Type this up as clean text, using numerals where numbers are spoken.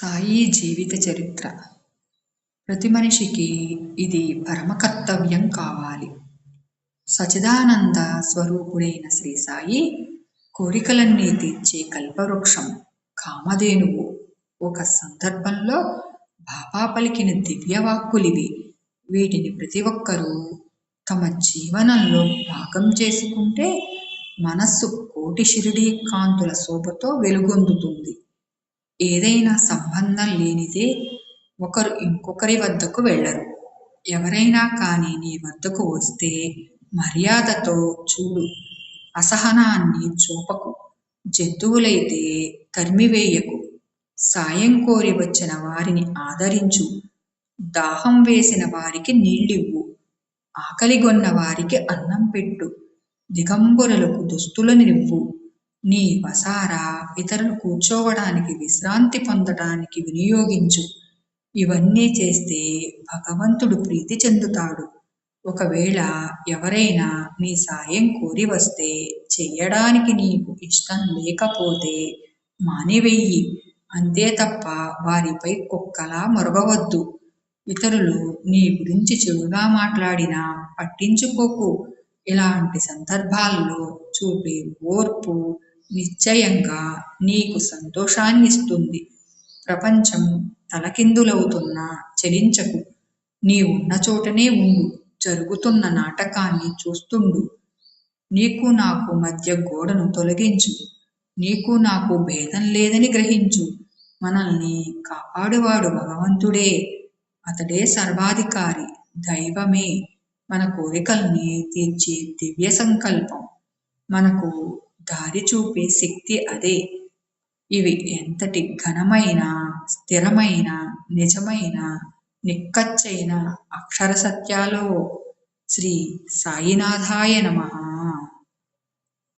సాయి జీవిత చరిత్ర. ప్రతి మనిషికి ఇది పరమ కర్తవ్యం కావాలి. సచిదానంద స్వరూపుడైన శ్రీ సాయి కోరికలన్నీ తీర్చే కల్పవృక్షం, కామధేనువు. ఒక సందర్భంలో బాబా పలికిన దివ్యవాక్కులివి. వీటిని ప్రతి ఒక్కరూ తమ జీవనంలో భాగం చేసుకుంటే మనస్సు కోటి షిరిడీ కాంతుల శోభతో వెలుగొందుతుంది. ఏదైనా సంబంధం లేనిదే ఒకరు ఇంకొకరి వద్దకు వెళ్ళరు. ఎవరైనా కానీ నీ వద్దకు వస్తే మర్యాదతో చూడు, అసహనాన్ని చూపకు. జంతువులైతే తరిమివేయకు. సాయం కోరి వచ్చిన వారిని ఆదరించు. దాహం వేసిన వారికి నీళ్ళివ్వు. ఆకలిగొన్న వారికి అన్నం పెట్టు. దిగంబరులకు దుస్తులనివ్వు. నీ వసారా ఇతరులు కూర్చోవడానికి, విశ్రాంతి పొందడానికి వినియోగించు. ఇవన్నీ చేస్తే భగవంతుడు ప్రీతి చెందుతాడు. ఒకవేళ ఎవరైనా నీ సాయం కోరి వస్తే చెయ్యడానికి నీకు ఇష్టం లేకపోతే మానివెయ్యి. అంతే తప్ప వారిపై కుక్కలా మొరగవద్దు. ఇతరులు నీ గురించి చెడుగా మాట్లాడినా పట్టించుకోకు. ఇలాంటి సందర్భాల్లో చూపే ఓర్పు నిశ్చయంగా నీకు సంతోషాన్నిస్తుంది. ప్రపంచం తలకిందులవుతున్నా చలించకు. నీ ఉన్న చోటనే ఉండు. జరుగుతున్న నాటకాన్ని చూస్తుండు. నీకు నాకు మధ్య గోడను తొలగించు. నీకు నాకు భేదం లేదని గ్రహించు. మనల్ని కాపాడువాడు భగవంతుడే. అతడే సర్వాధికారి, దైవమే. మన కోరికల్ని తీర్చే దివ్య సంకల్పం. మనకు దారి చూపే శక్తి అదే. ఇవి ఎంతటి ఘనమైన, స్థిరమైన, నిజమైన, నిక్కచ్చైన అక్షర సత్యాలో. శ్రీ సాయినాథాయ నమః.